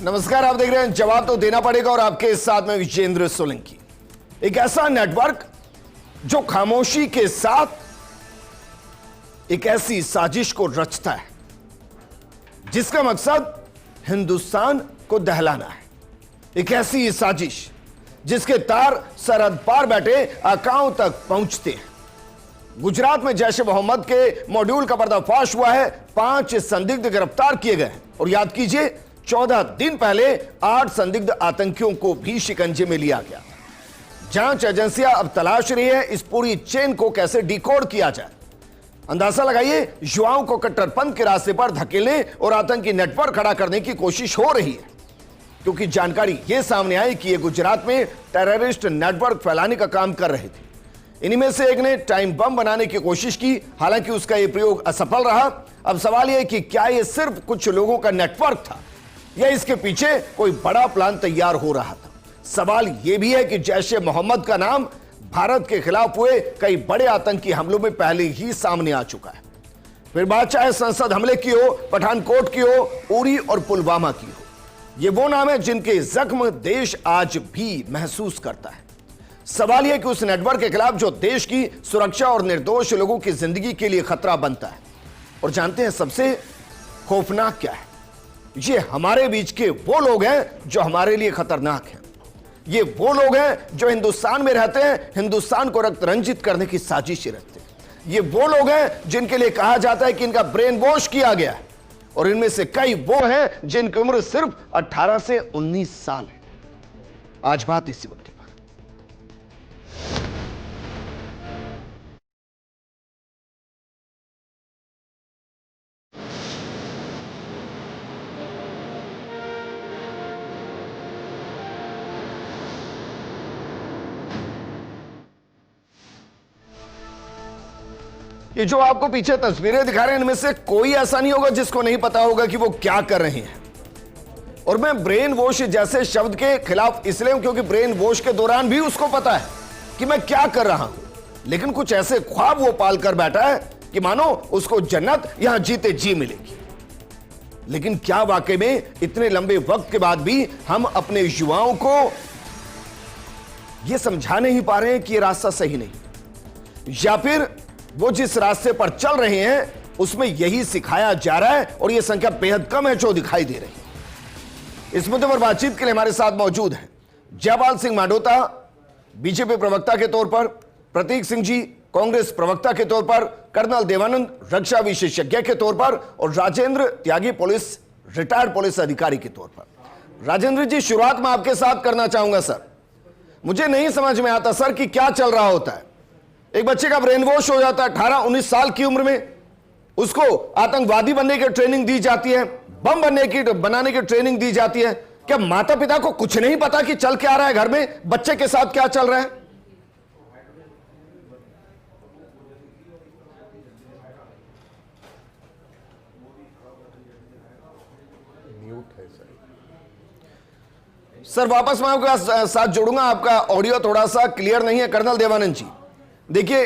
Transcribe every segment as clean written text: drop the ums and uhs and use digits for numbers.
नमस्कार, आप देख रहे हैं जवाब तो देना पड़ेगा और आपके साथ में विजेंद्र सोलंकी। एक ऐसा नेटवर्क जो खामोशी के साथ एक ऐसी साजिश को रचता है जिसका मकसद हिंदुस्तान को दहलाना है। एक ऐसी साजिश जिसके तार सरहद पार बैठे आकाओं तक पहुंचते हैं। गुजरात में जैश ए मोहम्मद के मॉड्यूल का पर्दाफाश हुआ है। 5 संदिग्ध गिरफ्तार किए गए हैं और याद कीजिए 14 दिन पहले 8 संदिग्ध आतंकियों को भी शिकंजे में लिया गया। जांच एजेंसियां अब तलाश रही है इस पूरी चेन को कैसे डिकोड किया जाए। अंदाजा लगाइए, युवाओं को कट्टरपंथ के रास्ते पर धकेलने और आतंकी नेटवर्क खड़ा करने की कोशिश हो रही है, क्योंकि जानकारी यह सामने आई कि ये गुजरात में टेररिस्ट नेटवर्क फैलाने का काम कर रहे थे। इन्हीं में से एक ने टाइम बम बनाने की कोशिश की, हालांकि उसका यह प्रयोग असफल रहा। अब सवाल यह कि क्या यह सिर्फ कुछ लोगों का नेटवर्क था या इसके पीछे कोई बड़ा प्लान तैयार हो रहा था। सवाल यह भी है कि जैश ए मोहम्मद का नाम भारत के खिलाफ हुए कई बड़े आतंकी हमलों में पहले ही सामने आ चुका है। फिर बात चाहे संसद हमले की हो, पठानकोट की हो, उरी और पुलवामा की हो, ये वो नाम है जिनके जख्म देश आज भी महसूस करता है। सवाल यह कि उस नेटवर्क के खिलाफ जो देश की सुरक्षा और निर्दोष लोगों की जिंदगी के लिए खतरा बनता है। और जानते हैं सबसे खौफनाक क्या है? ये हमारे बीच के वो लोग हैं जो हमारे लिए खतरनाक हैं। ये वो लोग हैं जो हिंदुस्तान में रहते हैं, हिंदुस्तान को रक्त रंजित करने की साजिश रखते हैं। ये वो लोग हैं जिनके लिए कहा जाता है कि इनका ब्रेन वॉश किया गया है, और इनमें से कई वो हैं जिनकी उम्र सिर्फ 18 से 19 साल है। आज बात इसी मुद्दे पर। ये जो आपको पीछे तस्वीरें दिखा रहे हैं, इनमें से कोई ऐसा नहीं होगा जिसको नहीं पता होगा कि वो क्या कर रहे हैं। और मैं ब्रेन वॉश जैसे शब्द के खिलाफ इसलिए हूं क्योंकि ब्रेन वॉश के दौरान भी उसको पता है कि मैं क्या कर रहा हूं, लेकिन कुछ ऐसे ख्वाब वो पाल कर बैठा है कि मानो उसको जन्नत यहां जीते जी मिलेगी। लेकिन क्या वाकई में इतने लंबे वक्त के बाद भी हम अपने युवाओं को यह समझा नहीं पा रहे हैं कि यह रास्ता सही नहीं, या फिर वो जिस रास्ते पर चल रहे हैं उसमें यही सिखाया जा रहा है और यह संख्या बेहद कम है जो दिखाई दे रही है। इस मुद्दे पर बातचीत के लिए हमारे साथ मौजूद हैं जयपाल सिंह मांडोता, बीजेपी प्रवक्ता के तौर पर, प्रतीक सिंह जी कांग्रेस प्रवक्ता के तौर पर, कर्नल देवानंद रक्षा विशेषज्ञ के तौर पर, और राजेंद्र त्यागी रिटायर्ड पुलिस अधिकारी के तौर पर। राजेंद्र जी, शुरुआत में आपके साथ करना चाहूंगा। सर, मुझे नहीं समझ में आता सर कि क्या चल रहा होता है। एक बच्चे का ब्रेन वॉश हो जाता है 18-19 साल की उम्र में, उसको आतंकवादी बनने की ट्रेनिंग दी जाती है, बम बनाने की ट्रेनिंग दी जाती है। क्या माता पिता को कुछ नहीं पता कि चल क्या रहा है घर में, बच्चे के साथ क्या चल रहा है? सर, वापस मैं आपके साथ जोड़ूंगा, आपका ऑडियो थोड़ा सा क्लियर नहीं है। कर्नल देवानंद जी, देखिए,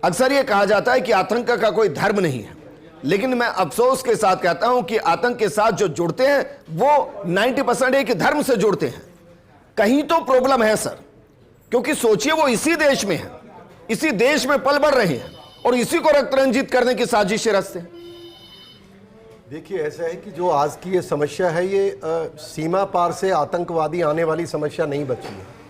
अक्सर यह कहा जाता है कि आतंक का कोई धर्म नहीं है, लेकिन मैं अफसोस के साथ कहता हूं कि आतंक के साथ जो जुड़ते हैं वो 90% एक धर्म से जुड़ते हैं। कहीं तो प्रॉब्लम है सर, क्योंकि सोचिए वो इसी देश में है, इसी देश में पल बढ़ रहे हैं और इसी को रक्त रंजित करने की साजिश रचते हैं। देखिए, ऐसा है कि जो आज की ये समस्या है, ये सीमा पार से आतंकवादी आने वाली समस्या नहीं बची है।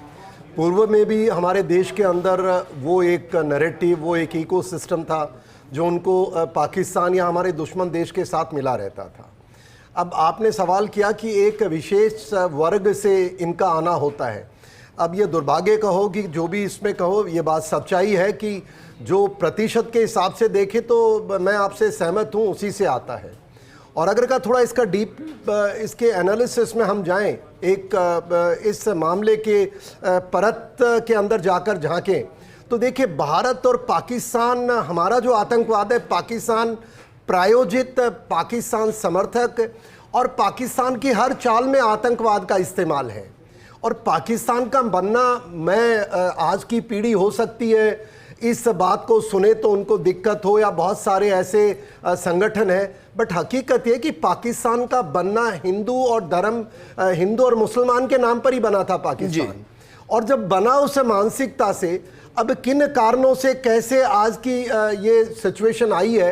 पूर्व में भी हमारे देश के अंदर वो एक नैरेटिव, वो एक इकोसिस्टम था जो उनको पाकिस्तान या हमारे दुश्मन देश के साथ मिला रहता था। अब आपने सवाल किया कि एक विशेष वर्ग से इनका आना होता है। अब ये दुर्भाग्य कहो कि जो भी इसमें कहो, ये बात सच्चाई है कि जो प्रतिशत के हिसाब से देखें तो मैं आपसे सहमत हूँ, उसी से आता है। और अगर का थोड़ा इसका डीप इसके एनालिसिस में हम जाएं, एक इस मामले के परत के अंदर जाकर झांकें, तो देखिए, भारत और पाकिस्तान, हमारा जो आतंकवाद है, पाकिस्तान प्रायोजित, पाकिस्तान समर्थक और पाकिस्तान की हर चाल में आतंकवाद का इस्तेमाल है। और पाकिस्तान का बनना, मैं आज की पीढ़ी हो सकती है इस बात को सुने तो उनको दिक्कत हो, या बहुत सारे ऐसे संगठन हैं, बट हकीकत ये कि पाकिस्तान का बनना हिंदू और मुसलमान के नाम पर ही बना था पाकिस्तान। और जब बना उस मानसिकता से, अब किन कारणों से कैसे आज की ये सिचुएशन आई है,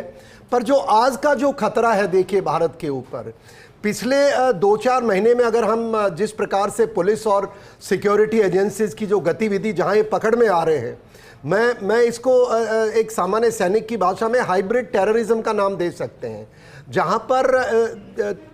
पर जो आज का जो खतरा है देखिए भारत के ऊपर, पिछले 2-4 महीने में अगर हम जिस प्रकार से पुलिस और सिक्योरिटी एजेंसीज की जो गतिविधि जहां ये पकड़ में आ रहे हैं, मैं इसको एक सामान्य सैनिक की भाषा में हाइब्रिड टेररिज्म का नाम दे सकते हैं, जहां पर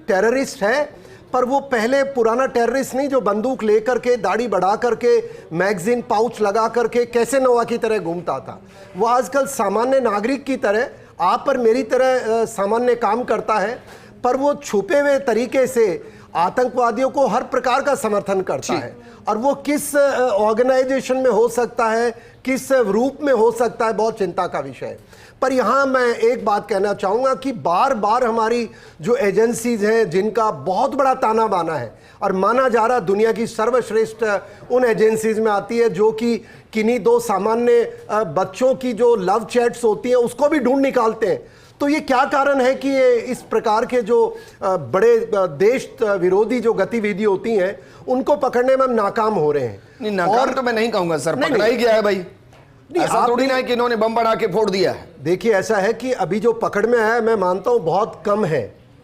टेररिस्ट है पर वो पहले पुराना टेररिस्ट नहीं जो बंदूक लेकर के, दाढ़ी बढ़ा करके, मैगजीन पाउच लगा करके कैसे नोवा की तरह घूमता था, वो आजकल सामान्य नागरिक की तरह, आप पर मेरी तरह सामान्य काम करता है, पर वो छुपे हुए तरीके से आतंकवादियों को हर प्रकार का समर्थन करता है। और वो किस ऑर्गेनाइजेशन में हो सकता है, किस रूप में हो सकता है, बहुत चिंता का विषय है। पर यहाँ मैं एक बात कहना चाहूँगा कि बार बार हमारी जो एजेंसीज हैं, जिनका बहुत बड़ा ताना बाना है और माना जा रहा दुनिया की सर्वश्रेष्ठ उन एजेंसीज में आती है जो कि किन्हीं 2 सामान्य बच्चों की जो लव चैट्स होती हैं उसको भी ढूंढ निकालते हैं। तो ये क्या कारण है कि ये इस प्रकार के जो बड़े देश विरोधी जो गतिविधि होती हैं उनको पकड़ने में हम नाकाम हो रहे हैं? नहीं, नाकाम तो मैं नहीं कहूंगा सर, पकड़ा ही गया है भाई। ऐसा थोड़ी ना है कि इन्होंने बम बना के फोड़ दिया है। देखिए, ऐसा है कि अभी जो पकड़ में आया, मैं मानता हूं बहुत कम है।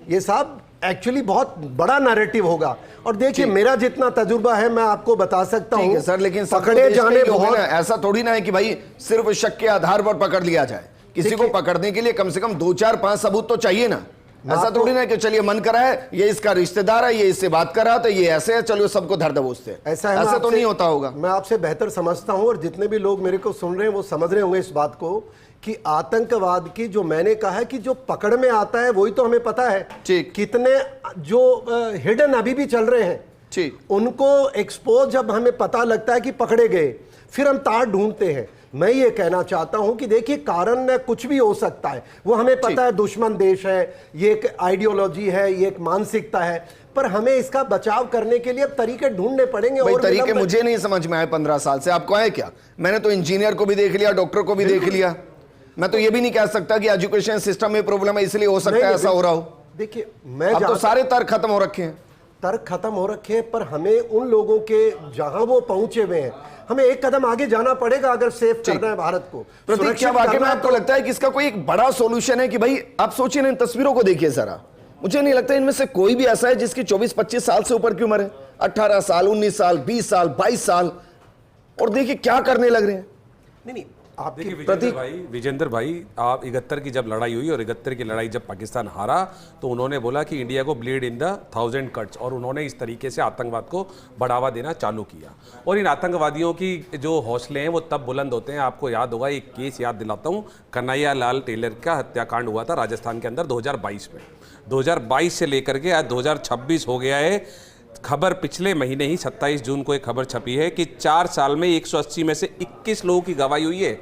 ये साहब एक्चुअली बहुत बड़ा नैरेटिव होगा। और देखिए, मेरा जितना तजुर्बा है मैं आपको बता सकता हूं सर, लेकिन पकड़े जाने बहुत, ऐसा थोड़ी ना है कि भाई सिर्फ शक के आधार पर पकड़ लिया जाए। किसी को पकड़ने के लिए कम से कम 2, 4, 5 सबूत तो चाहिए ना। ऐसा थोड़ी ना कि चलिए मन करा है, ये इसका रिश्तेदार है, ये इससे बात कर रहा था, ये ऐसे है, चलो सबको धर दबोचते। ऐसा तो नहीं होता होगा। मैं आपसे बेहतर समझता हूं, और जितने भी लोग मेरे को सुन रहे हैं वो समझ रहे होंगे इस बात को कि आतंकवाद की जो मैंने कहा है कि जो पकड़ में आता है वही तो हमें पता है। कितने जो हिडन अभी भी चल रहे हैं, उनको एक्सपोज जब हमें पता लगता है कि पकड़े गए, फिर हम तार ढूंढते हैं। मैं ये कहना चाहता हूं कि देखिए, कारण कुछ भी हो सकता है, वो हमें पता है दुश्मन देश है, ये एक आइडियोलॉजी है, ये एक मानसिकता है, पर हमें इसका बचाव करने के लिए अब तरीके ढूंढने पड़ेंगे। और तरीके मुझे नहीं समझ में आए 15 साल से। आपको आए क्या? मैंने तो इंजीनियर को भी देख लिया, डॉक्टर को भी देख लिया। मैं तो ये भी नहीं कह सकता कि एजुकेशन सिस्टम में प्रॉब्लम है इसलिए हो सकता है ऐसा हो रहा हो। देखिए, मैं अब तो सारे तर्क खत्म हो रखे हैं। तर्क खत्म हो रखे हैं, पर हमें उन लोगों के जहां वो पहुंचे हुए हैं, हमें एक कदम आगे जाना पड़ेगा अगर सेफ करना है भारत को। प्रतीक, क्या वाकई में आपको लगता है कि इसका कोई एक बड़ा सॉल्यूशन है? कि भाई आप सोचिए ना, इन तस्वीरों को देखिए जरा, मुझे नहीं लगता इनमें से कोई भी ऐसा है जिसकी 24-25 साल से ऊपर की उम्र है। 18 साल, 19 साल, 20 साल, 22 साल, और देखिए क्या करने लग रहे हैं। नहीं, आप देखिए विजेंद्र भाई, आप 71 की जब लड़ाई हुई और 71 की लड़ाई जब पाकिस्तान हारा, तो उन्होंने बोला कि इंडिया को ब्लीड इन द 1000 कट्स, और उन्होंने इस तरीके से आतंकवाद को बढ़ावा देना चालू किया। और इन आतंकवादियों की जो हौसले हैं वो तब बुलंद होते हैं। आपको याद होगा, एक केस याद दिलाता हूँ, कन्हैया लाल टेलर का हत्याकांड हुआ था राजस्थान के अंदर 2022 में। 2022 से लेकर के आज 2026 हो गया है। खबर पिछले महीने ही 27 जून को एक खबर छपी है कि 4 साल में 180 में से 21 लोगों की गवाही हुई है,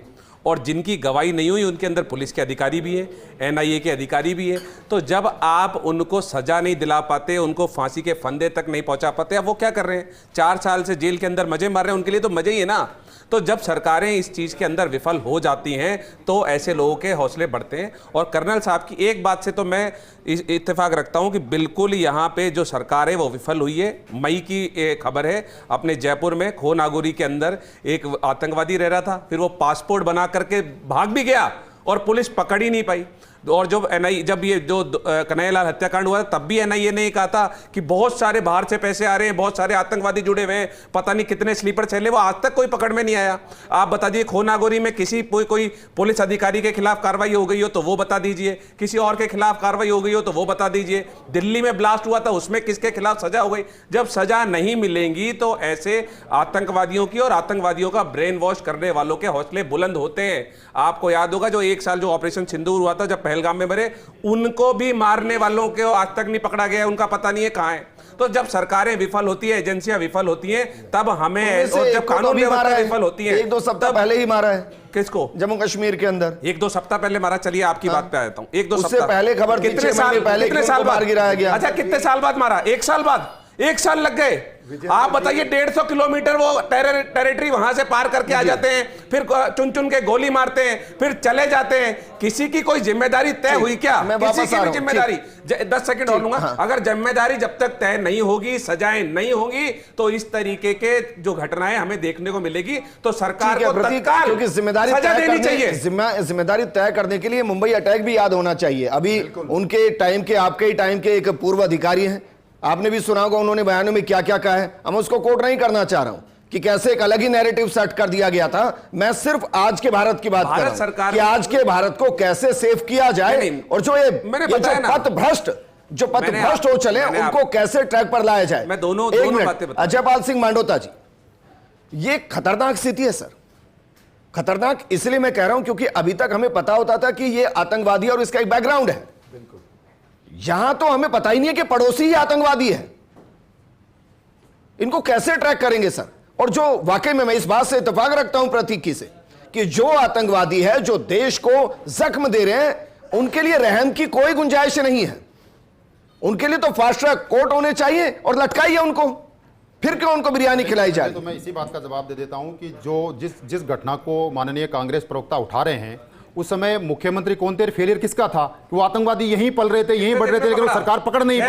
और जिनकी गवाही नहीं हुई उनके अंदर पुलिस के अधिकारी भी है, NIA के अधिकारी भी है। तो जब आप उनको सजा नहीं दिला पाते, उनको फांसी के फंदे तक नहीं पहुंचा पाते, अब वो क्या कर रहे हैं? 4 साल से जेल के अंदर मजे मार रहे हैं, उनके लिए तो मजे ही है ना। तो जब सरकारें इस चीज़ के अंदर विफल हो जाती हैं तो ऐसे लोगों के हौसले बढ़ते हैं। और कर्नल साहब की एक बात से तो मैं इत्तेफाक रखता हूं कि बिल्कुल यहाँ पे जो सरकार है वो विफल हुई है। मई की खबर है, अपने जयपुर में खो नागौरी के अंदर एक आतंकवादी रह रहा था, फिर वो पासपोर्ट बना करके भाग भी गया और पुलिस पकड़ ही नहीं पाई। और जब ये जो कन्हैया लाल हत्याकांड हुआ तब भी NIA ने कहा था कि बहुत सारे बाहर से पैसे आ रहे हैं, बहुत सारे आतंकवादी जुड़े हुए हैं, पता नहीं कितने स्लीपर चले, वो आज तक कोई पकड़ में नहीं आया। आप बता दीजिए, खो नागौरी में किसी कोई पुलिस अधिकारी के खिलाफ कार्रवाई हो गई हो तो वो बता दीजिए, किसी और के खिलाफ कार्रवाई हो गई हो तो वो बता दीजिए। दिल्ली में ब्लास्ट हुआ था, उसमें किसके खिलाफ सजा हो गई? जब सजा नहीं मिलेंगी तो ऐसे आतंकवादियों की और आतंकवादियों का ब्रेन वॉश करने वालों के हौसले बुलंद होते हैं। आपको याद होगा, जो 1 साल जो ऑपरेशन सिंदूर हुआ था, जब पहलगाम में मरे, उनको भी मारने वालों को आज तक नहीं पकड़ा गया, उनका पता नहीं है कहां है। तो जब सरकारें विफल होती है, एजेंसियां विफल होती हैं, तब हमें, और जब कानून व्यवस्था विफल होती है, 1-2 सप्ताह पहले ही मारा है। किसको? जम्मू कश्मीर के अंदर 1-2 सप्ताह पहले मारा। चलिए आपकी बात पे आ जाता हूं। 1-2 सप्ताह पहले खबर, कितने साल बाद गिराया गया? अच्छा, कितने साल बाद मारा? 1 साल बाद? 1 साल लग गए। आप बताइए 150 किलोमीटर वो टेरिटरी वहां से पार करके आ जाते हैं, फिर चुन चुन के गोली मारते हैं, फिर चले जाते हैं। किसी की कोई जिम्मेदारी तय हुई क्या? किसी की भी जिम्मेदारी 10 सेकंड और लूंगा। अगर जिम्मेदारी जब तक तय नहीं होगी, सजाएं नहीं होंगी, तो इस तरीके के जो घटनाएं हमें देखने को मिलेगी। तो सरकार को तत्काल क्योंकि जिम्मेदारी सजा देनी चाहिए। जिम्मेदारी तय करने के लिए मुंबई अटैक भी याद होना चाहिए। अभी उनके टाइम के, आपके ही टाइम के एक पूर्व अधिकारी हैं, आपने भी सुना होगा उन्होंने बयानों में क्या क्या कहा है। हम उसको कोट नहीं करना चाह रहा हूं कि कैसे एक अलग ही नैरेटिव सेट कर दिया गया था। मैं सिर्फ आज के भारत की बात कर रहा हूं कि आज के भारत को कैसे सेव किया जाए, और जो ये जो पथ भ्रष्ट हो चले उनको कैसे ट्रैक पर लाया जाए। मैं दोनों बातें बता। अजयपाल सिंह मांडोता जी, ये खतरनाक स्थिति है सर। खतरनाक इसलिए मैं कह रहा हूं क्योंकि अभी तक हमें पता होता था कि ये आतंकवादी और इसका एक बैकग्राउंड है। यहां तो हमें पता ही नहीं है कि पड़ोसी ही आतंकवादी है। इनको कैसे ट्रैक करेंगे सर? और जो वाकई में मैं इस बात से इत्तेफाक रखता हूं प्रतीक से कि जो आतंकवादी है, जो देश को जख्म दे रहे हैं, उनके लिए रहम की कोई गुंजाइश नहीं है। उनके लिए तो फास्ट ट्रैक कोर्ट होने चाहिए और लटकाइए उनको, फिर क्यों उनको बिरयानी खिलाई जाए? तो मैं इसी बात का जवाब दे देता हूं कि जो जिस घटना को माननीय कांग्रेस प्रवक्ता उठा रहे हैं, उस समय मुख्यमंत्री कौन थे, फेलियर किसका था? वो आतंकवादी यहीं पल रहे थे, यहीं बढ़ रहे थे, लेकिन वो सरकार पकड़ नहीं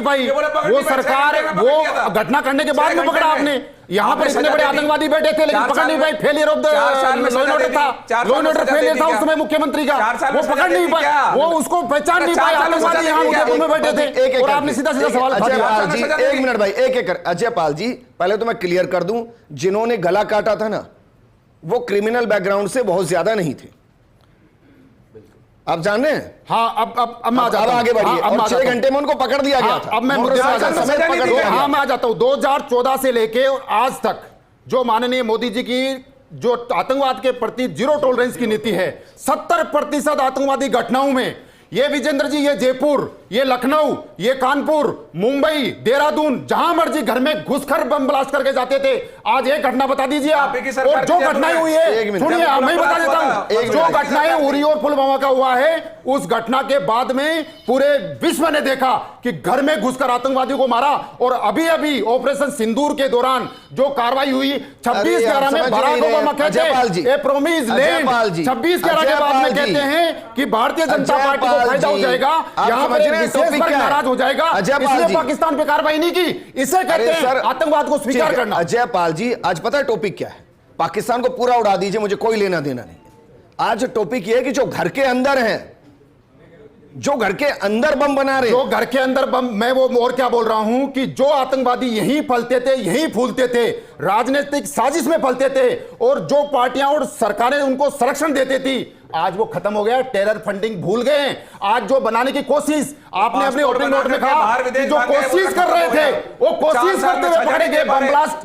पाई। वो सरकार, वो घटना करने के बाद में पकड़ा आपने। यहाँ पर इतने बड़े आतंकवादी बैठे थे लेकिन पकड़ नहीं पाई। Failure of the law and order था, लॉ एंड ऑर्डर फेलियर था उस समय मुख्यमंत्री का। वो पकड़ नहीं पाया, वो उसको पहचान नहीं पाया। आतंकवादी यहाँ उदयपुर में बैठे थे और आपने सीधा सीधा सवाल उठा दिया। एक मिनट भाई, एक अजयपाल जी, पहले तो मैं क्लियर कर दूं, जिन्होंने गला काटा था ना, वो क्रिमिनल बैकग्राउंड से बहुत ज्यादा नहीं थे, आप जान रहे हैं। हाँ, अब आगे बढ़िए। और 6 घंटे में उनको पकड़ दिया गया था। अब मैं मुद्दे पे आ जाता हूं। हाँ, मैं आ जाता हूं। 2014 से लेके और आज तक जो माननीय मोदी जी की जो आतंकवाद के प्रति जीरो टॉलरेंस की नीति है, 70% आतंकवादी घटनाओं में ये विजेंद्र जी, ये जयपुर, ये लखनऊ, ये कानपुर, मुंबई, देहरादून, जहां मर्जी घर में घुसकर बम ब्लास्ट करके जाते थे। आज एक घटना बता दीजिए आप। और जो घटनाएं हुई है, सुनिए मैं बता देता हूं, जो घटनाएं उरी और पुलवामा का हुआ है, उस घटना के बाद में पूरे विश्व ने देखा कि घर में घुसकर आतंकवादियों को मारा। और अभी अभी ऑपरेशन सिंदूर के दौरान जो कार्रवाई हुई 26/11 में बराक ओबामा कहते हैं ए प्रोमिस लैंड, 26/11 के बाद में कहते हैं कि भारतीय जनता पार्टी को फायदा हो जाएगा, यहां पर विशेष वर्ग नाराज हो जाएगा, इसलिए पाकिस्तान पे कार्रवाई नहीं की। इसे कहते हैं आतंकवाद को स्वीकार करना। अजयपाल जी, आज पता है टॉपिक क्या है? पाकिस्तान को पूरा उड़ा दीजिए, मुझे कोई लेना देना नहीं। आज टॉपिक यह है कि जो घर के अंदर है, जो घर के अंदर बम बना रहे, जो घर के अंदर बम, मैं वो और क्या बोल रहा हूं कि जो आतंकवादी यहीं फलते थे, यहीं फूलते थे, राजनीतिक साजिश में फलते थे, और जो पार्टियां और सरकारें उनको संरक्षण देती थी, आज वो खत्म हो गया। टेरर फंडिंग भूल गए हैं। आज जो बनाने की कोशिश आपने अपने ओपनिंग नोट में कहा कि जो कोशिश कर रहे थे, वो कोशिश करते हुए पकड़े गए। बम ब्लास्ट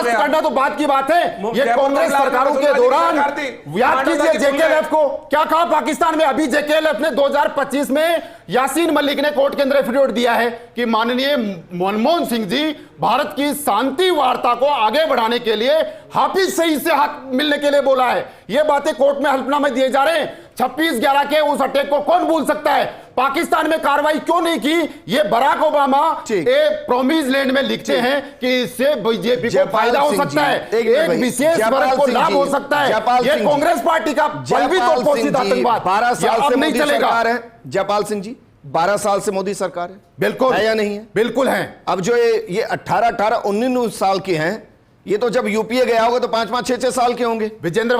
करना तो बात की बात है। ये कांग्रेस सरकारों के दौरान याद कीजिए जेकेएलएफ को क्या कहा पाकिस्तान में। अभी जेकेएलएफ ने 2025 में यासीन मलिक ने कोर्ट के अंदर एफिडेविट दिया है कि माननीय मनमोहन सिंह जी भारत की शांति वार्ता को आगे बढ़ाने के लिए हाफिज सईद से हाथ मिलने के लिए बोला है। ये बातें कोर्ट में हल्फनामे दिए जा रहे हैं। 26/11 के उस अटैक को कौन भूल सकता है? पाकिस्तान में कार्रवाई क्यों नहीं की? ये बराक ओबामा प्रोमिस लैंड में लिखते हैं कि इससे बीजेपी को फायदा हो सकता है, एक विशेष वर्ग को लाभ हो सकता है। ये कांग्रेस पार्टी का बलवित और पोषित आतंकवाद 12 साल से नहीं चलेगा। जयपाल सिंह जी, 12 साल से मोदी सरकार है, बिल्कुल है या नहीं है? बिल्कुल है। अब जो ये 18, 19 साल के हैं, ये तो जब यूपीए गया होगा तो 5, 6 साल के होंगे। विजेंद्र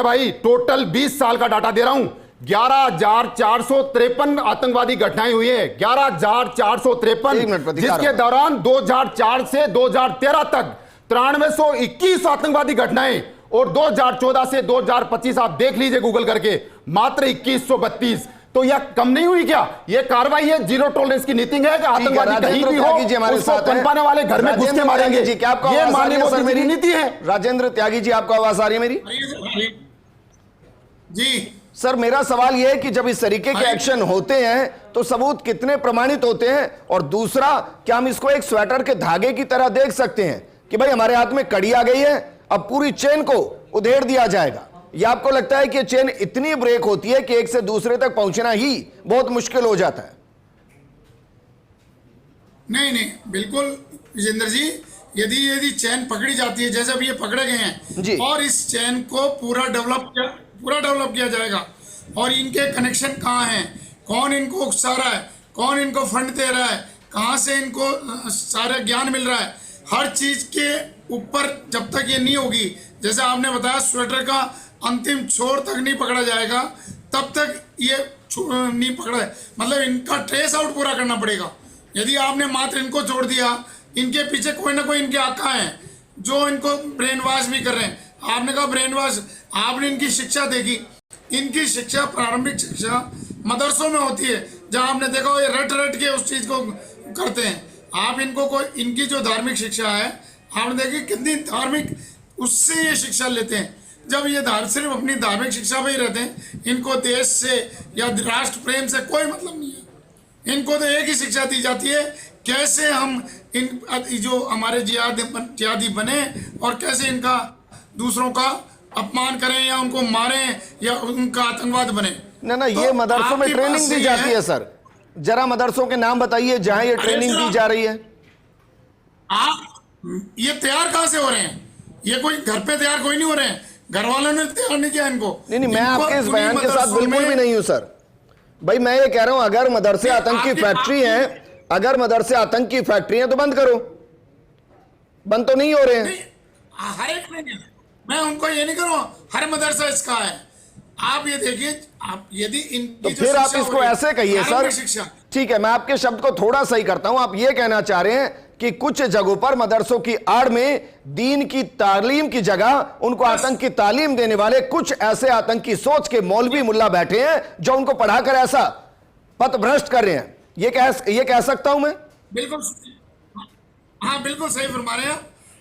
भाई टोटल 20 साल का डाटा दे रहा हूं। 11,453 आतंकवादी घटनाएं हुई है, 11,453, जिसके दौरान 2004 से 2013 तक 9321 आतंकवादी घटनाएं, और 2014 से 2025 आप देख लीजिए गूगल करके, मात्र 2132। तो यह कम नहीं हुई क्या? यह कार्रवाई है, जीरो टॉलरेंस की नीति है कि आतंकवादी कहीं भी हो उसको पनपाने वाले घर में घुस के मारेंगे। ये माननीय मोदी मेरी नीति है। राजेंद्र त्यागी जी, आपको आवाज आ रही है मेरी? जी सर, मेरा सवाल यह है कि जब इस तरीके के एक्शन होते हैं तो सबूत कितने प्रमाणित होते हैं? और दूसरा, क्या हम इसको एक स्वेटर के धागे की तरह देख सकते हैं कि भाई हमारे हाथ में कड़ी आ गई है, अब पूरी चेन को उधेड़ दिया जाएगा? या आपको लगता है कि चेन इतनी ब्रेक होती है कि एक से दूसरे तक पहुंचना ही बहुत मुश्किल हो जाता है? नहीं नहीं, बिल्कुल विजेंद्र जी, यदि चैन पकड़ी जाती है जैसे अभी ये पकड़े गए जी। हैं, और इस चैन को पूरा डेवलप किया जाएगा, और इनके कनेक्शन कहाँ हैं, कौन इनको उकसा रहा है, कौन इनको फंड दे रहा है, कहाँ से इनको सारा ज्ञान मिल रहा है, हर चीज के ऊपर जब तक ये नहीं होगी, जैसे आपने बताया स्वेटर का अंतिम छोर तक नहीं पकड़ा जाएगा तब तक ये नहीं पकड़ा है, मतलब इनका ट्रेस आउट पूरा करना पड़ेगा। यदि आपने मात्र इनको छोड़ दिया, इनके पीछे कोई ना कोई इनके आका हैं जो इनको ब्रेन वॉश भी कर रहे हैं। आपने कहा ब्रेन वॉश, आपने इनकी शिक्षा देखी, इनकी शिक्षा प्रारंभिक शिक्षा मदरसों में होती है, जहां आपने देखा हो ये रट रट के उस चीज को करते हैं। आप इनको कोई इनकी जो धार्मिक शिक्षा है आपने देखी कितनी धार्मिक, उससे ये शिक्षा लेते हैं। जब ये सिर्फ अपनी धार्मिक शिक्षा पे ही रहते हैं, इनको देश से या राष्ट्र प्रेम से कोई मतलब नहीं है। इनको तो एक ही शिक्षा दी जाती है, कैसे हम इन जो हमारे जिहादी बने और कैसे इनका दूसरों का अपमान करें या उनको मारें या उनका आतंकवाद बने। ना ये मदरसों में ट्रेनिंग दी जाती है सर, जरा मदरसों के नाम बताइए जहां ये ट्रेनिंग दी जा रही है। आप ये तैयार कहां से हो रहे हैं? ये कोई घर पे तैयार कोई नहीं हो रहे हैं, घर वालों ने तैयार नहीं किया इनको। नहीं मैं आपके इस बयान के साथ बिल्कुल भी नहीं हूं सर। भाई मैं ये कह रहा हूं अगर मदरसे आतंकी फैक्ट्री है, अगर मदरसे आतंकी फैक्ट्री है तो बंद करो। बंद तो नहीं हो रहे हैं। हर एक नहीं, मैं उनको ये नहीं करूँ हर मदरसा इसका है। आप ये देखिए, आप यदि इनकी तो फिर आप इसको ऐसे कहिए सर। ठीक है, मैं आपके शब्द को थोड़ा सही करता हूं। आप ये कहना चाह रहे हैं कि कुछ जगहों पर मदरसों की आड़ में दीन की तालीम की जगह उनको आतंक की तालीम देने वाले कुछ ऐसे आतंकी सोच के मौलवी मुल्ला बैठे हैं जो उनको पढ़ाकर ऐसा पथभ्रष्ट कर रहे हैं। ये कह सकता हूं मैं? बिल्कुल, हाँ बिल्कुल सही फरमा रहे हैं।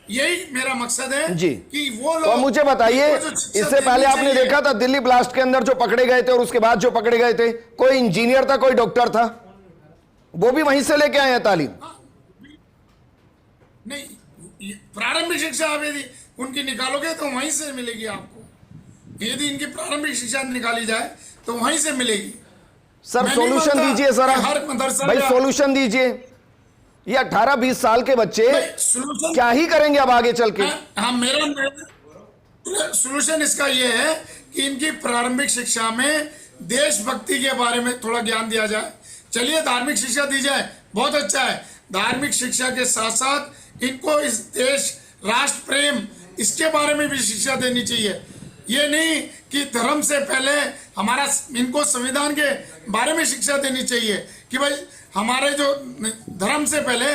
यही मेरा मकसद है जी कि वो लोग। तो मुझे बताइए, इससे पहले आपने देखा था दिल्ली ब्लास्ट के अंदर जो पकड़े गए थे और उसके बाद जो पकड़े गए थे, कोई इंजीनियर था, कोई डॉक्टर था, वो भी वहीं से लेके आए हैं तालीम। नहीं, प्रारंभिक शिक्षा आप यदि उनकी निकालोगे तो वहीं से मिलेगी आपको। यदि इनकी प्रारंभिक शिक्षा निकाली जाए तो वहीं से मिलेगी। सर सोल्यूशन दीजिए सर, भाई सोल्यूशन दीजिए। ये 18-20 साल के बच्चे क्या ही करेंगे अब आगे चल के? हाँ, मेरा सोल्यूशन इसका ये है कि इनकी प्रारंभिक शिक्षा में देशभक्ति के बारे में थोड़ा ज्ञान दिया जाए। चलिए धार्मिक शिक्षा दी जाए, बहुत अच्छा है। धार्मिक शिक्षा के साथ साथ इनको इस देश राष्ट्र प्रेम इसके बारे में भी शिक्षा देनी चाहिए। ये नहीं कि धर्म से पहले हमारा, इनको संविधान के बारे में शिक्षा देनी चाहिए कि भाई हमारे जो धर्म से पहले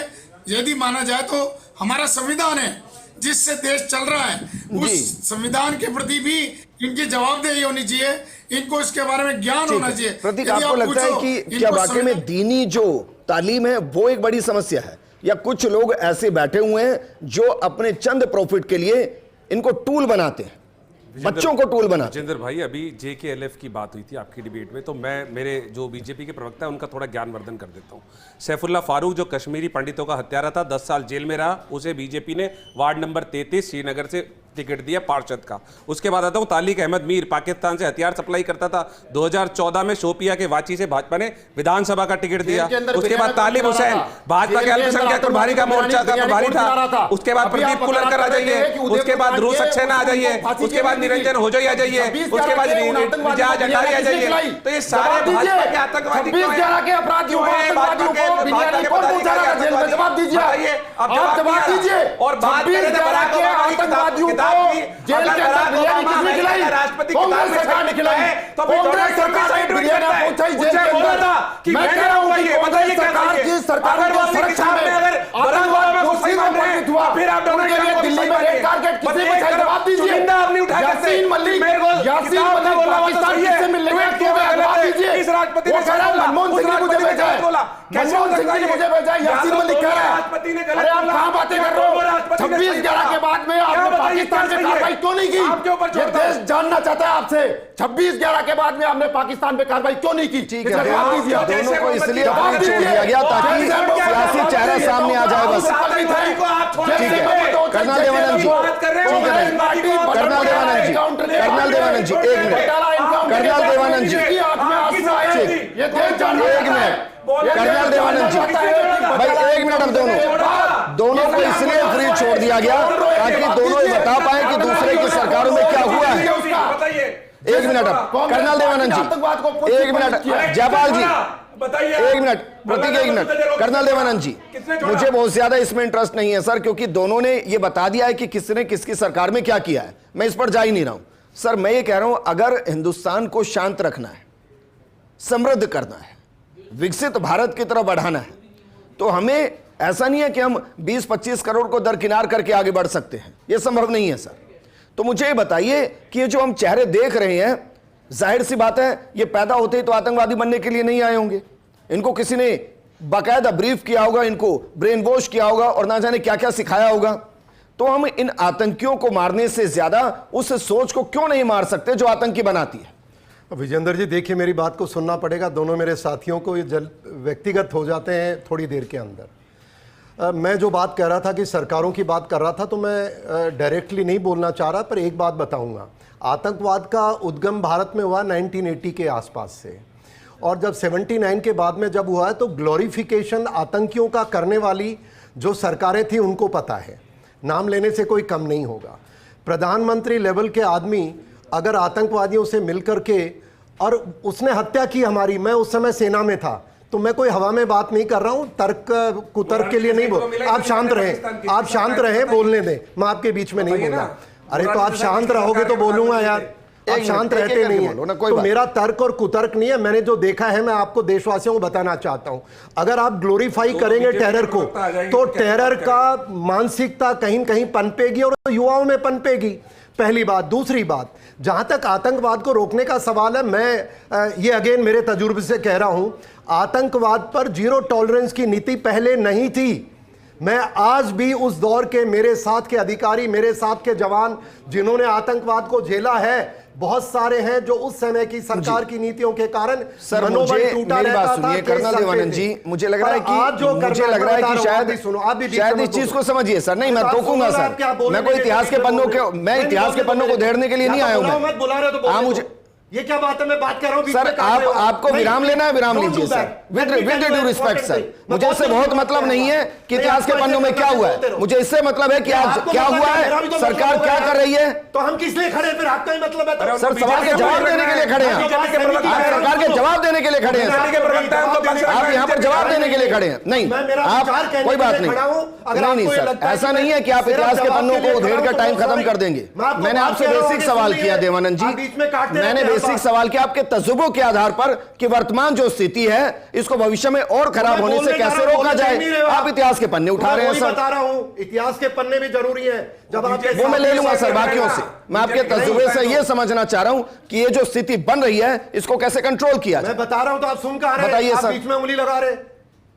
यदि माना जाए तो हमारा संविधान है जिससे देश चल रहा है, उस संविधान के प्रति भी इनकी जवाबदेही होनी चाहिए। इनको इसके बारे में ज्ञान होना चाहिए। प्रतीक, आपको लगता है कि क्या वाकई में दीनी जो तालीम है वो एक बड़ी समस्या है, या कुछ लोग ऐसे बैठे हुए हैं जो अपने चंद प्रॉफिट के लिए इनको टूल बनाते हैं, बच्चों को टूल बनाते? विजेंद्र भाई, अभी JKLF की बात हुई थी आपकी डिबेट में, तो मैं मेरे जो बीजेपी के प्रवक्ता है उनका थोड़ा ज्ञानवर्धन कर देता हूँ। सैफुल्ला फारूक जो कश्मीरी पंडितों का हत्यारा था, 10 साल जेल में रहा, उसे बीजेपी ने वार्ड नंबर 33 श्रीनगर से टिकट दिया पार्षद का। उसके बाद आता हूँ तालिक अहमद मीर, पाकिस्तान से हथियार सप्लाई करता था, 2014 में शोपिया के वाची से भाजपा ने विधानसभा का टिकट दिया। उसके बाद तालिब हुसैन, भाजपा के अल्पसंख्यक प्रभारी का मोर्चा का प्रभारी था। उसके बाद प्रदीप कुलरकर आ जाइए, उसके बाद ध्रुव सक्सेना आ जाइए, उसके बाद निरंजन होजोई आ जाइए, उसके बाद रिजाज अटारी आ जाइए। तो ये सारे भाजपा के आतंकवादी और बात करें राष्ट्रपति तो फिर आप दिल्ली में रेड टारगेट किसी को जवाब दीजिए। यासीन मलिक पाकिस्तान से मिलने दीजिए। इस राष्ट्रपति ने मनमोहन सिंह ने मुझे भेजा है, मनमोहन सिंह ने मुझे भेजा है। यासीन मलिक कह रहा है, अरे आप कहां बातें कर रहे हो? 26/11 के बाद में आपने पाकिस्तान पे कार्रवाई क्यों नहीं की? ये देश जानना चाहता है आपसे, 26/11 के बाद में आपने पाकिस्तान पे कार्रवाई क्यों नहीं की? ठीक है, दोनों को इसलिए छोड़ दिया गया ताकि सियासी चेहरा सामने आ जाए बस। ठीक है, कर्नल देवानंद जी, ठीक है, कर्नल देवानंद जी, कर्नल देवानंद जी, एक मिनट, कर्नल देवानंद जी, एक मिनट, कर्नल देवानंद जी, भाई एक मिनट हम किया गया ताकि दोनों ही बता पाए कि दूसरे की सरकारों में क्या हुआ है। बताइए, एक मिनट, अब कर्नल देवानंद जी, एक मिनट, जयपाल जी, बताइए, एक मिनट, प्रतीक, एक मिनट, कर्नल देवानंद जी, मुझे बहुत ज्यादा इसमें इंटरेस्ट नहीं है सर, क्योंकि दोनों ने ये बता दिया है कि किसने किसकी सरकार में क्या किया है, मैं इस पर जा ही नहीं रहा हूं सर। मैं ये कह रहा हूं, अगर हिंदुस्तान को शांत रखना है, समृद्ध करना है, विकसित भारत की तरफ बढ़ाना है, तो हमें ऐसा नहीं है कि हम 20-25 करोड़ को दरकिनार करके आगे बढ़ सकते हैं, यह संभव नहीं है सर। तो मुझे ये बताइए कि ये जो हम चेहरे देख रहे हैं, जाहिर सी बात है ये पैदा होते ही तो आतंकवादी बनने के लिए नहीं आए होंगे, इनको किसी ने बाकायदा ब्रीफ किया होगा, इनको ब्रेन वॉश किया होगा और ना जाने क्या क्या सिखाया होगा। तो हम इन आतंकियों को मारने से ज्यादा उस सोच को क्यों नहीं मार सकते जो आतंकी बनाती है। विजेंद्र जी देखिए, मेरी बात को सुनना पड़ेगा, दोनों मेरे साथियों को ये व्यक्तिगत हो जाते हैं थोड़ी देर के अंदर। मैं जो बात कह रहा था कि सरकारों की बात कर रहा था, तो मैं डायरेक्टली नहीं बोलना चाह रहा, पर एक बात बताऊंगा। आतंकवाद का उद्गम भारत में हुआ 1980 के आसपास से, और जब 79 के बाद में जब हुआ है तो ग्लोरिफिकेशन आतंकियों का करने वाली जो सरकारें थी उनको पता है, नाम लेने से कोई कम नहीं होगा। प्रधानमंत्री लेवल के आदमी अगर आतंकवादियों से मिलकर के, और उसने हत्या की हमारी, मैं उस समय सेना में था, तो मैं कोई हवा में बात नहीं कर रहा हूं, तर्क कुतर्क के लिए नहीं बोल। आप शांत रहें, आप शांत रहें, बोलने दें, मैं आपके बीच में नहीं बोलना। अरे तो आप शांत रहोगे तो बोलूंगा यार, आप शांत रहते नहीं है। तो मेरा तर्क और कुतर्क नहीं है, मैंने जो देखा है मैं आपको देशवासियों को बताना चाहता हूं। अगर आप ग्लोरीफाई करेंगे टेरर को, तो टेरर का मानसिकता कहीं न कहीं पनपेगी और युवाओं में पनपेगी, पहली बात। दूसरी बात, जहां तक आतंकवाद को रोकने का सवाल है, मैं ये अगेन मेरे तजुर्बे से कह रहा हूं, आतंकवाद पर जीरो टॉलरेंस की नीति पहले नहीं थी। मैं आज भी उस दौर के मेरे साथ के अधिकारी, मेरे साथ के जवान जिन्होंने आतंकवाद को झेला है, बहुत सारे हैं जो उस समय की सरकार की नीतियों के कारण सर मुझे मेरी बात सुनिए कर्नल देवानंद जी, मुझे लग रहा है कि शायद इस चीज को समझिए सर। नहीं, मैं टोकूंगा सर, मैं कोई इतिहास के पन्नों के, मैं इतिहास के पन्नों को धेड़ने के लिए नहीं आया हूं। हाँ, मुझे ये क्या बात है, मैं बात कर रहा हूं सर, आपको विराम लेना है, विराम लीजिए sir, with due respect sir. मुझे इससे बहुत मतलब नहीं है कि इतिहास के पन्नों में क्या हुआ है, मुझे इससे मतलब है कि आज क्या हुआ है, सरकार क्या कर रही है। तो हम किस लिए खड़े, फिर आपका ही मतलब है। सर सवाल के जवाब देने के लिए खड़े हैं, आप सरकार के जवाब देने के लिए खड़े हैं, आप यहाँ पर जवाब देने के लिए खड़े हैं। नहीं, आप कोई बात नहीं सर, ऐसा नहीं है कि आप इतिहास के पन्नों को उधेड़ कर टाइम खत्म कर देंगे। मैंने आपसे बेसिक सवाल किया देवानंद जी, मैंने बेसिक सवाल किया आपके तजुर्बों के आधार पर कि वर्तमान जो स्थिति है इसको भविष्य में और खराब होने से कैसे रोका जाए। आप इतिहास के पन्ने उठा रहे हैं सर। बता रहा हूं, इतिहास के पन्ने भी जरूरी है। जब आप वो मैं ले लूंगा सर बाकियों से, मैं आपके तजुर्बे से ये समझना चाह रहा हूं कि ये जो स्थिति बन रही है इसको कैसे कंट्रोल किया जाए। मैं बता रहा हूं तो आप सुन कर बताइए सर, बीच में उंगली लगा रहे।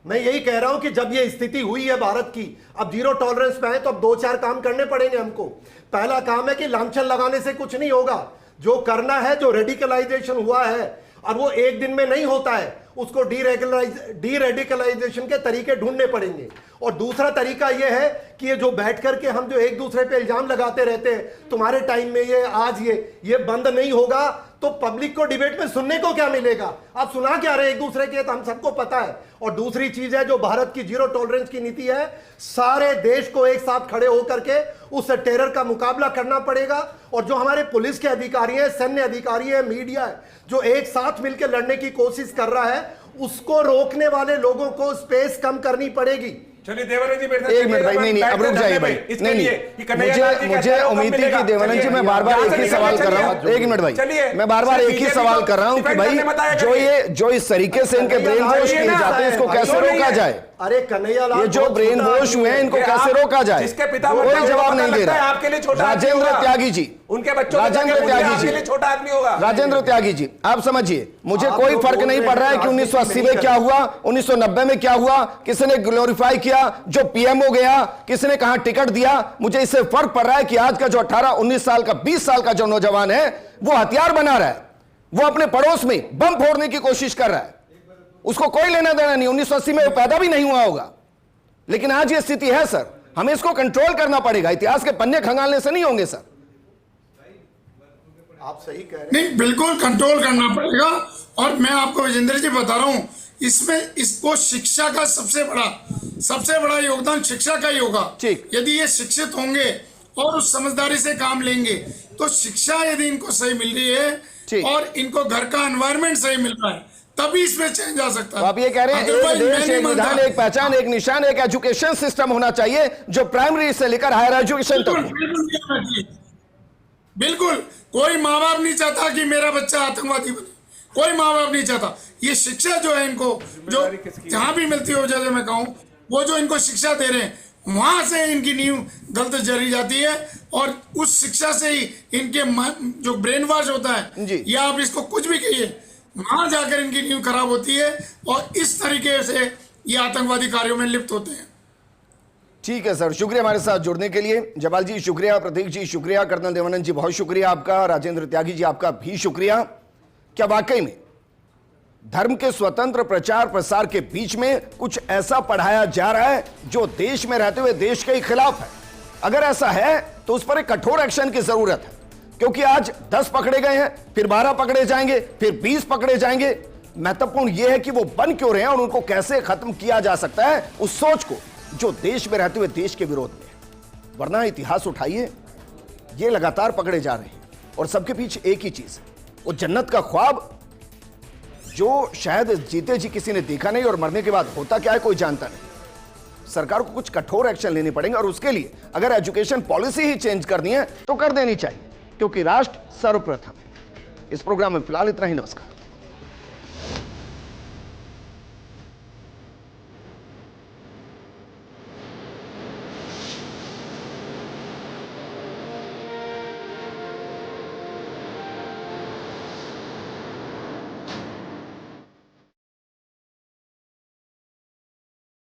मैं यही कह रहा हूं कि जब ये स्थिति हुई है भारत की, अब जीरो टॉलरेंस पे है, तो अब 2-4 काम करने पड़ेंगे हमको। पहला काम है कि लांछन लगाने से कुछ नहीं होगा, जो करना है, जो रेडिकलाइजेशन हुआ है और वो एक दिन में नहीं होता है, उसको डीरेडिकलाइजेशन के तरीके ढूंढने पड़ेंगे। और दूसरा तरीका यह है कि ये जो बैठ करके हम जो एक दूसरे पे इल्जाम लगाते रहते हैं, तुम्हारे टाइम में ये, आज ये बंद नहीं होगा, तो पब्लिक को डिबेट में सुनने को क्या मिलेगा। आप सुना क्या रहे एक दूसरे के, तो हम सबको पता है। और दूसरी चीज है जो भारत की जीरो टॉलरेंस की नीति है, सारे देश को एक साथ खड़े होकर के उस टेरर का मुकाबला करना पड़ेगा। और जो हमारे पुलिस के अधिकारी हैं, सैन्य अधिकारी हैं, मीडिया है, जो एक साथ मिलकर लड़ने की कोशिश कर रहा है, उसको रोकने वाले लोगों को स्पेस कम करनी पड़ेगी। चलिए देवानंद जी, एक मिनट भाई, नहीं अब रुक जाइए भाई, नहीं मुझे उम्मीद थी कि देवानंद जी मैं बार बार एक ही सवाल कर रहा हूँ। एक मिनट भाई, मैं बार बार एक ही सवाल कर रहा हूँ कि भाई जो इस तरीके से इनके ब्रेन वॉश किए जाते हैं इसको कैसे रोका जाए। अरे कन्हैया लाल, ये जो ब्रेन वॉश हुए हैं इनको कैसे रोका जाए, जिसके पिता कोई जवाब नहीं दे रहा। आपके लिए छोटा राजेंद्र त्यागी जी, उनके बच्चों राजेंद्र त्यागी जी, छोटा आदमी होगा। राजेंद्र त्यागी जी, आप समझिए, मुझे कोई फर्क नहीं पड़ रहा है कि 1980 में क्या हुआ, 1990 में क्या हुआ, किसने ग्लोरीफाई किया, जो पीएम हो गया, किसने कहां टिकट दिया। मुझे इससे फर्क पड़ रहा है कि आज का जो 18-19 साल का, 20 साल का जो नौजवान है वो हथियार बना रहा है, वो अपने पड़ोस में बम फोड़ने की कोशिश कर रहा है, उसको कोई लेना देना नहीं। 1980 में वो पैदा भी नहीं हुआ होगा, लेकिन आज ये स्थिति है सर, हमें इसको कंट्रोल करना पड़ेगा, इतिहास के पन्ने खंगालने से नहीं होंगे सर। आप सही कह रहे हैं। नहीं, बिल्कुल कंट्रोल करना पड़ेगा। और मैं आपको विजेंद्र जी बता रहा हूं इसमें इसको शिक्षा का सबसे बड़ा योगदान शिक्षा का ही होगा। ठीक। यदि ये शिक्षित होंगे और उस समझदारी से काम लेंगे तो शिक्षा यदि इनको सही मिल रही है और इनको घर का एनवायरनमेंट सही मिल रहा है तभी इसमें चेंज आ सकता है। तो आप ये कह रहे हैं एक देश एक विधान एक पहचान एक निशान एक एजुकेशन सिस्टम होना चाहिए जो प्राइमरी से लेकर हायर एजुकेशन तक। बिल्कुल कोई माँ बाप नहीं चाहता कि मेरा बच्चा आतंकवादी बने, कोई माँ बाप नहीं चाहता। ये शिक्षा जो है इनको जो जहां भी मिलती हो, जैसे मैं कहूँ वो जो इनको शिक्षा दे रहे हैं वहां से इनकी नींव गलत जरी जाती है और उस शिक्षा से ही इनके जो ब्रेन वॉश होता है या आप इसको कुछ भी कहिए वहां जाकर इनकी नींव खराब होती है और इस तरीके से ये आतंकवादी कार्यों में लिप्त होते हैं। ठीक है सर, शुक्रिया हमारे साथ जुड़ने के लिए। जवाल जी शुक्रिया, प्रतीक जी शुक्रिया, कर्नल देवानंद जी बहुत शुक्रिया आपका, राजेंद्र त्यागी जी आपका भी शुक्रिया। क्या वाकई में धर्म के स्वतंत्र प्रचार प्रसार के बीच में कुछ ऐसा पढ़ाया जा रहा है जो देश में रहते हुए देश के खिलाफ है? अगर ऐसा है तो उस पर एक कठोर एक्शन की जरूरत है, क्योंकि आज 10 पकड़े गए हैं, फिर 12 पकड़े जाएंगे, फिर 20 पकड़े जाएंगे। महत्वपूर्ण यह है कि वो बन क्यों रहे हैं और उनको कैसे खत्म किया जा सकता है उस सोच को जो देश में रहते हुए देश के विरोध में है। वरना इतिहास उठाइए, ये लगातार पकड़े जा रहे हैं और सबके पीछे एक ही चीज है, वो जन्नत का ख्वाब जो शायद जीते जी किसी ने देखा नहीं और मरने के बाद होता क्या है कोई जानता नहीं। सरकार को कुछ कठोर एक्शन लेने पड़ेंगे और उसके लिए अगर एजुकेशन पॉलिसी ही चेंज करनी है तो कर देनी चाहिए, क्योंकि राष्ट्र सर्वप्रथम है। इस प्रोग्राम में फिलहाल इतना ही। नमस्कार।